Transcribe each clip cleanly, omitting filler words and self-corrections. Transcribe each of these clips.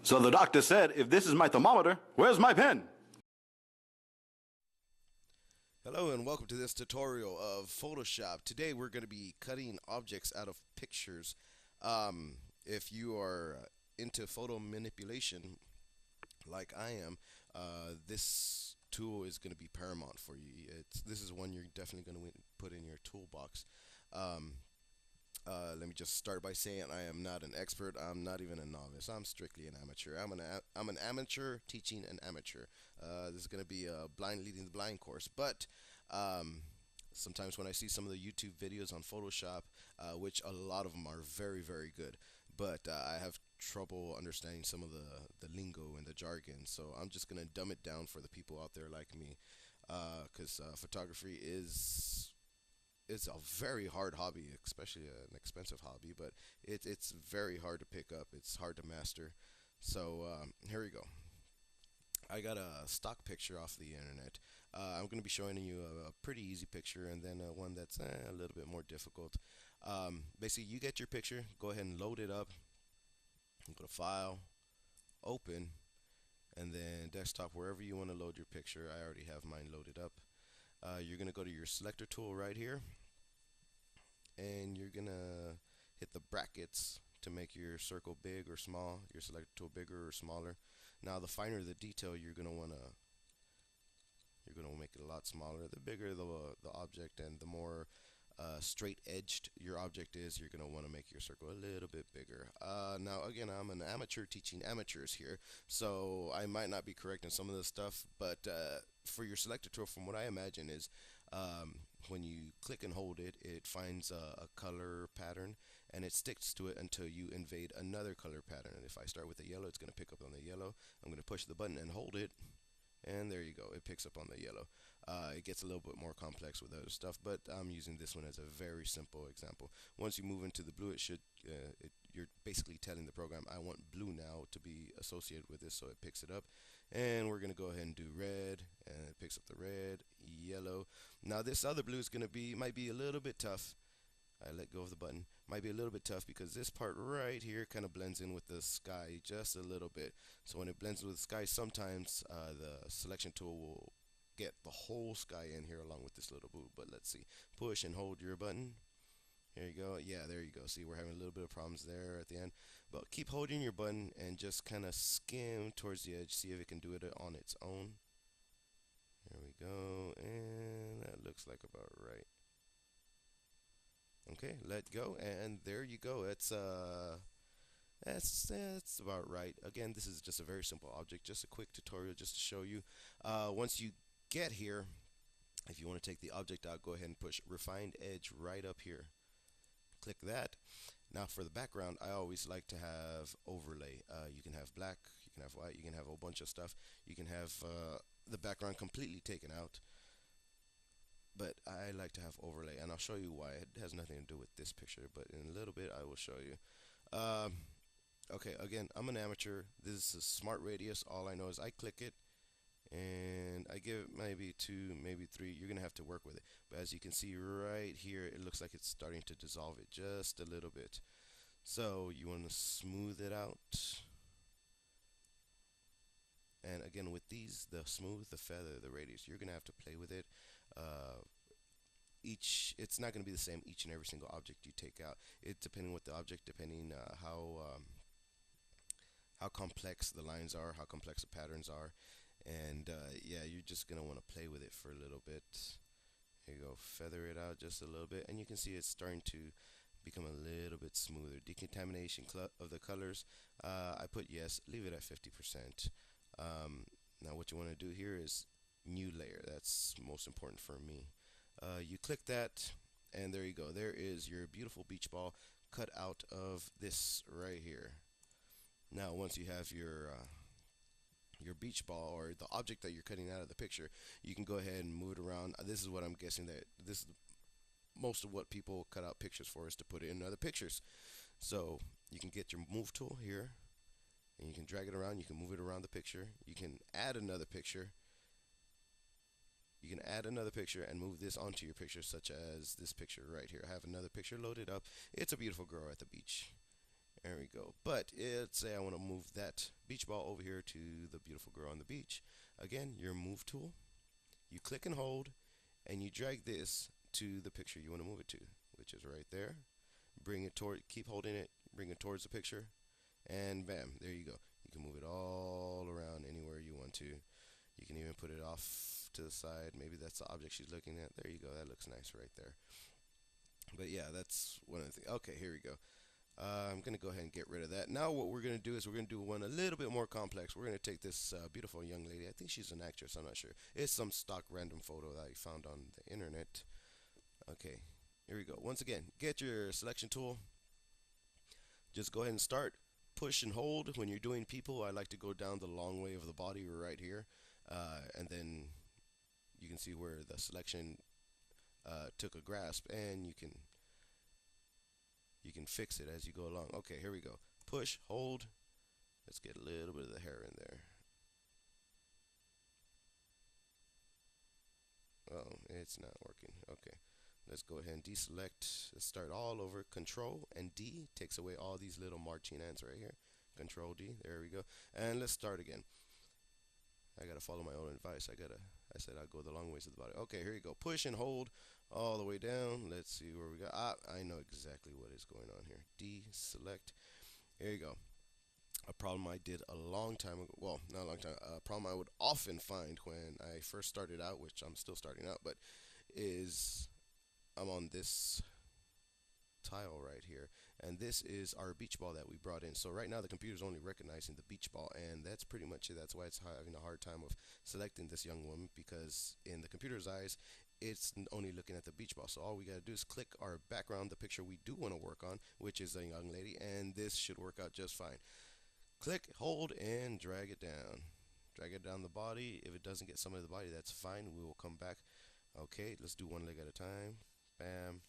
So the doctor said, if this is my thermometer, where's my pen? Hello and welcome to this tutorial of Photoshop. Today we're going to be cutting objects out of pictures. If you are into photo manipulation like I am, this tool is going to be paramount for you. This is one you're definitely going to put in your toolbox. Um, Let me just start by saying I am not an expert. I'm not even a novice. I'm strictly an amateur. I'm an amateur teaching an amateur. This is going to be a blind leading the blind course. But um, sometimes when I see some of the YouTube videos on Photoshop, which a lot of them are very good, but I have trouble understanding some of the lingo and the jargon. So I'm just going to dumb it down for the people out there like me, because photography is it's a very hard hobby, especially an expensive hobby, but it's very hard to pick up. It's hard to master. So here we go. I got a stock picture off the internet. I'm going to be showing you a pretty easy picture and then one that's a little bit more difficult. Basically, you get your picture, go ahead and load it up. Go to File, Open, and then Desktop, wherever you want to load your picture. I already have mine loaded up. You're going to go to your Selector Tool right here, and you're gonna hit the brackets to make your circle big or small, your Selector Tool bigger or smaller. Now the finer the detail, you're gonna make it a lot smaller. The bigger the object and the more straight edged your object is, you're gonna want to make your circle a little bit bigger. Now again, I'm an amateur teaching amateurs here, so I might not be correct in some of this stuff, but for your Selector Tool, from what I imagine is when you click and hold it, it finds a color pattern and it sticks to it until you invade another color pattern. And if I start with the yellow, it's going to pick up on the yellow. I'm going to push the button and hold it, and there you go, it picks up on the yellow. It gets a little bit more complex with other stuff, but I'm using this one as a very simple example. Once you move into the blue, you're basically telling the program, I want blue now to be associated with this, so it picks it up. And we're going to go ahead and do red, and it picks up the red, yellow. Now this other blue is going to might be a little bit tough. I let go of the button. Might be a little bit tough because this part right here kind of blends in with the sky just a little bit. So when it blends with the sky, sometimes the selection tool will get the whole sky in here along with this little blue. But let's see. Push and hold your button. Here you go. Yeah, there you go. See, we're having a little bit of problems there at the end. But keep holding your button and just kind of skim towards the edge. See if it can do it on its own. There we go. And that looks like about right. Okay, let go, and there you go. That's about right. Again, this is just a very simple object, just a quick tutorial just to show you. Once you get here, if you want to take the object out, go ahead and push Refined Edge right up here. Click that. Now for the background, I always like to have overlay. You can have black, you can have white, you can have a whole bunch of stuff. You can have the background completely taken out. But I like to have overlay, and I'll show you why. It has nothing to do with this picture, but in a little bit I will show you. Okay, again, I'm an amateur. This is a smart radius. All I know is I click it, and I give it maybe 2, maybe 3. You're going to have to work with it. But as you can see right here, it looks like it's starting to dissolve it just a little bit. So you want to smooth it out. And again, with these, the smooth, the feather, the radius, you're going to have to play with it. It's not going to be the same each and every single object you take out. It depending what the object, depending how complex the lines are, how complex the patterns are, and yeah, you're just going to want to play with it for a little bit. Here you go, feather it out just a little bit, and you can see it's starting to become a little bit smoother. Decontamination of the colors, I put yes, leave it at 50%. Now what you want to do here is new layer. That's most important for me. You click that, and there you go. There is your beautiful beach ball cut out of this right here. Now once you have your beach ball, or the object that you're cutting out of the picture, you can go ahead and move it around. This is what I'm guessing that this is most of what people cut out pictures for, is to put it in other pictures. So you can get your move tool here, and you can drag it around. You can move it around the picture. You can add another picture. You can add another picture and move this onto your picture, such as this picture right here. I have another picture loaded up. It's a beautiful girl at the beach. There we go. But let's say I want to move that beach ball over here to the beautiful girl on the beach. Again, your move tool, you click and hold, and you drag this to the picture you want to move it to, which is right there. Bring it toward, keep holding it, bring it towards the picture, and bam, there you go. You can move it all around anywhere you want to. You can even put it off to the side. Maybe that's the object she's looking at. There you go. That looks nice right there. But yeah, that's one of the things. Okay, here we go. I'm going to go ahead and get rid of that. Now what we're going to do is we're going to do one a little bit more complex. We're going to take this beautiful young lady. I think she's an actress. I'm not sure. It's some stock random photo that I found on the internet. Okay, here we go. Once again, get your selection tool. Just go ahead and start. Push and hold. When you're doing people, I like to go down the long way of the body right here. And then you can see where the selection took a grasp, and you can fix it as you go along. Okay, here we go. Push, hold. Let's get a little bit of the hair in there. Oh, it's not working. Okay, let's go ahead and deselect. Let's start all over. Control and D takes away all these little marching ants right here. Control D, there we go. And let's start again. I gotta follow my own advice. I said I'd go the long ways of the body. Okay, here you go. Push and hold all the way down. Let's see where we got. I know exactly what is going on here. Deselect. Here you go. A problem I did a long time ago. Well, not a long time. A problem I would often find when I first started out, which I'm still starting out, but is I'm on this tile right here, and this is our beach ball that we brought in. So right now the computer's only recognizing the beach ball, and that's pretty much it. That's why it's having a hard time of selecting this young woman, because in the computer's eyes it's only looking at the beach ball. So all we got to do is click our background, the picture we do want to work on, which is a young lady, and this should work out just fine. Click, hold, and drag it down. Drag it down the body. If it doesn't get some of the body, that's fine. We will come back. Okay, let's do one leg at a time. Bam.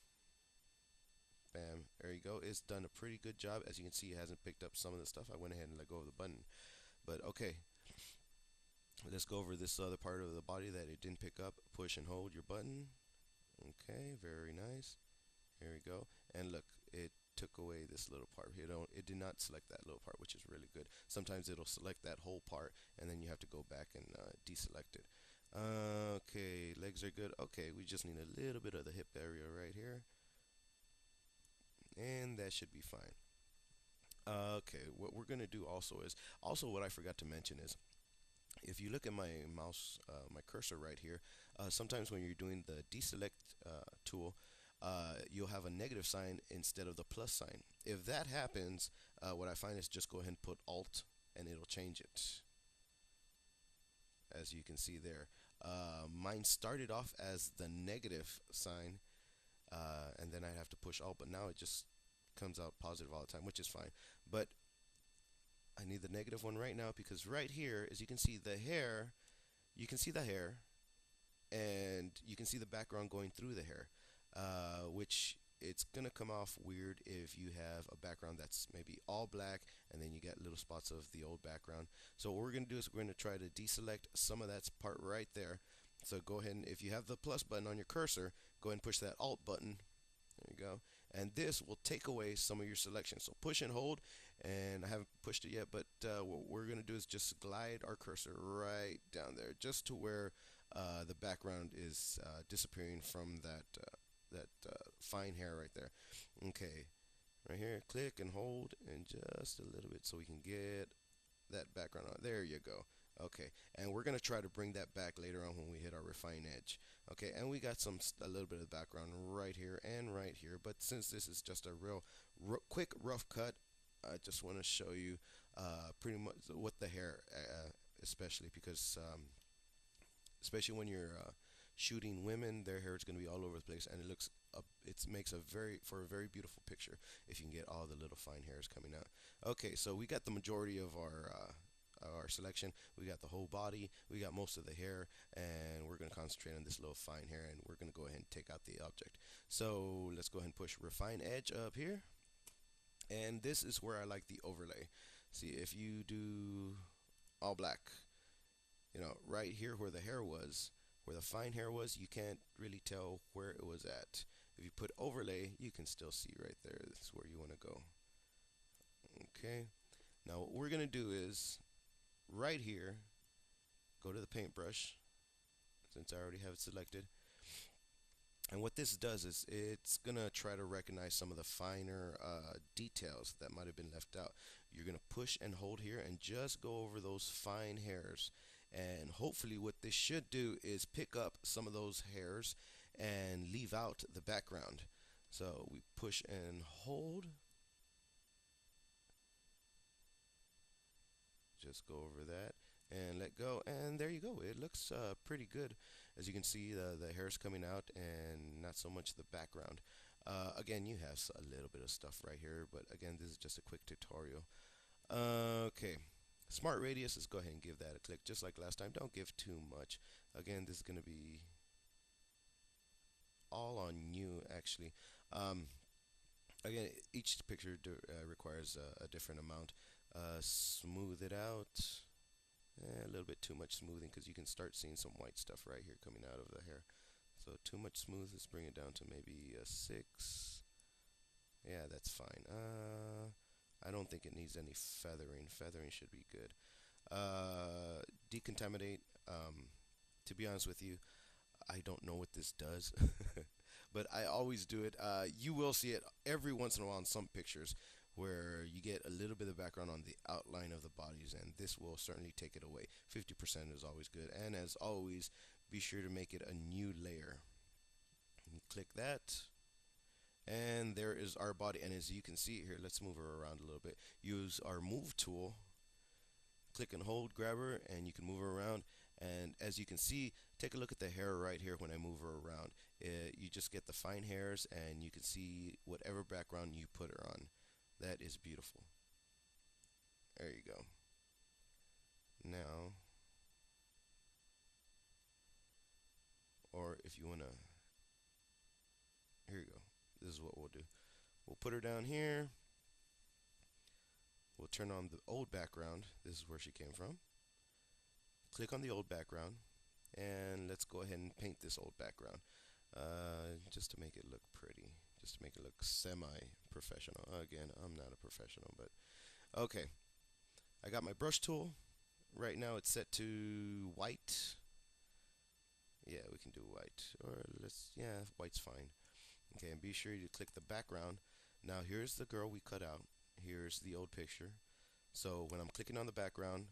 Bam, there you go. It's done a pretty good job. As you can see, it hasn't picked up some of the stuff. I went ahead and let go of the button. But okay, let's go over this other part of the body that it didn't pick up. Push and hold your button. Okay, very nice. Here we go. And look, it took away this little part. It did not select that little part, which is really good. Sometimes it'll select that whole part, and then you have to go back and deselect it. Okay, legs are good. Okay, we just need a little bit of the hip area right here, and that should be fine. Okay, what we're gonna do also is what I forgot to mention is, if you look at my mouse, my cursor right here, sometimes when you're doing the deselect tool, you'll have a negative sign instead of the plus sign. If that happens, what I find is just go ahead and put Alt, and it'll change it. As you can see there, mine started off as the negative sign, and then I have to push Alt, but now it just comes out positive all the time, which is fine. But I need the negative one right now, because right here, as you can see the hair, you can see the hair, and you can see the background going through the hair, which it's gonna come off weird if you have a background that's maybe all black and then you get little spots of the old background. So what we're gonna do is we're gonna try to deselect some of that part right there. So go ahead, and if you have the plus button on your cursor, go ahead and push that Alt button. There you go. And this will take away some of your selection. So push and hold, and I haven't pushed it yet, but what we're going to do is just glide our cursor right down there, just to where the background is disappearing from that fine hair right there. Okay, right here, click and hold, and just a little bit so we can get that background on. There you go. Okay, and we're gonna try to bring that back later on when we hit our refine edge. Okay, and we got a little bit of background right here and right here, but since this is just a real quick rough cut, I just want to show you pretty much what the hair, especially because especially when you're shooting women, their hair is going to be all over the place, and it makes a very beautiful picture if you can get all the little fine hairs coming out. Okay, so we got the majority of our selection. We got the whole body, we got most of the hair, and we're going to concentrate on this little fine hair, and we're going to go ahead and take out the object. So let's go ahead and push refine edge up here, and this is where I like the overlay. See, if you do all black, you know, right here where the hair was, where the fine hair was, you can't really tell where it was at. If you put overlay, you can still see right there. This is where you want to go. Okay. Now what we're gonna do is right here, go to the paintbrush since I already have it selected. And what this does is it's gonna try to recognize some of the finer details that might have been left out. You're gonna push and hold here and just go over those fine hairs. And hopefully what this should do is pick up some of those hairs and leave out the background. So we push and hold. Just go over that and let go, and there you go. It looks pretty good. As you can see, the hair's coming out and not so much the background. Again, you have a little bit of stuff right here, but again, this is just a quick tutorial. Okay, smart radius, let's go ahead and give that a click just like last time. Don't give too much. Again, this is going to be all on you actually. Again, each picture requires a different amount. Smooth it out. A little bit too much smoothing because you can start seeing some white stuff right here coming out of the hair. So too much smooth, let's bring it down to maybe a 6. Yeah, that's fine. I don't think it needs any feathering. Feathering should be good. Decontaminate. To be honest with you, I don't know what this does, but I always do it. You will see it every once in a while in some pictures where you get a little bit of background on the outline of the bodies, and this will certainly take it away. 50% is always good, and as always, be sure to make it a new layer. And click that, and there is our body. And as you can see here, let's move her around a little bit. Use our move tool, click and hold, grab her, and you can move her around. And as you can see, take a look at the hair right here when I move her around. You just get the fine hairs, and you can see whatever background you put her on. That is beautiful. There you go. Now, or if you want to, here you go. This is what we'll do. We'll put her down here. We'll turn on the old background. This is where she came from. Click on the old background, and let's go ahead and paint this old background just to make it look pretty, just to make it look semi-professional. Again, I'm not a professional, but okay. I got my brush tool. Right now it's set to white. Yeah, we can do white, or yeah, white's fine. Okay, and be sure you click the background. Now here's the girl we cut out. Here's the old picture. So when I'm clicking on the background,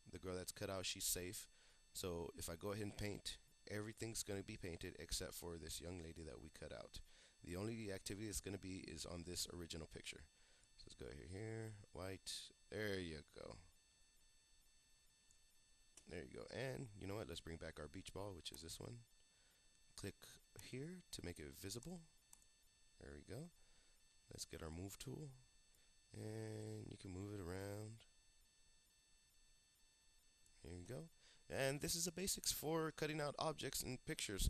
the girl that's cut out, she's safe. So if I go ahead and paint, everything's going to be painted except for this young lady that we cut out. The only activity that's going to be is on this original picture. So let's go here, white. There you go. There you go. And you know what? Let's bring back our beach ball, which is this one. Click here to make it visible. There we go. Let's get our move tool, and you can move it around. There you go. And this is the basics for cutting out objects in pictures.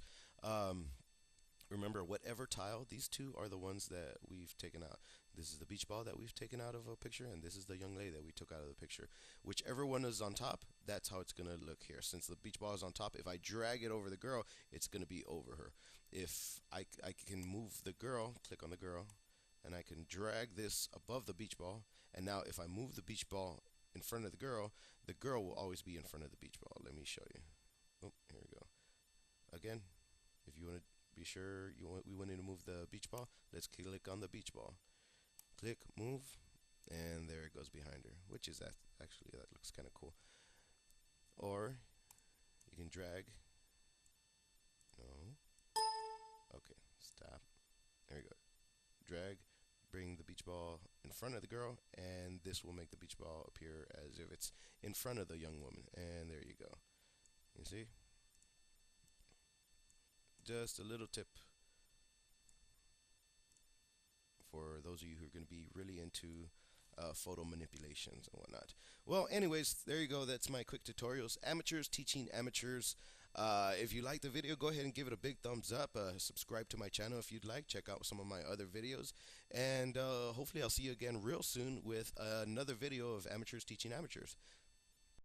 Remember, whatever tile, these two are the ones that we've taken out. This is the beach ball that we've taken out of a picture, and this is the young lady that we took out of the picture. Whichever one is on top, that's how it's going to look here. Since the beach ball is on top, if I drag it over the girl, it's going to be over her. If I can move the girl, click on the girl, and I can drag this above the beach ball. And now if I move the beach ball in front of the girl will always be in front of the beach ball. Let me show you. Oh, here we go. Again, if you want to be sure we want to move the beach ball, let's click on the beach ball. Click, move, and there it goes behind her, which is actually, that looks kind of cool. Or you can drag. No. Okay, stop. There you go. Drag, bring the beach ball in front of the girl, and this will make the beach ball appear as if it's in front of the young woman. And there you go. You see? Just a little tip for those of you who are going to be really into photo manipulations and whatnot. Well, anyways, there you go. That's my quick tutorials. Amateurs teaching amateurs. If you like the video, go ahead and give it a big thumbs up. Subscribe to my channel if you'd like. Check out some of my other videos. And hopefully I'll see you again real soon with another video of amateurs teaching amateurs.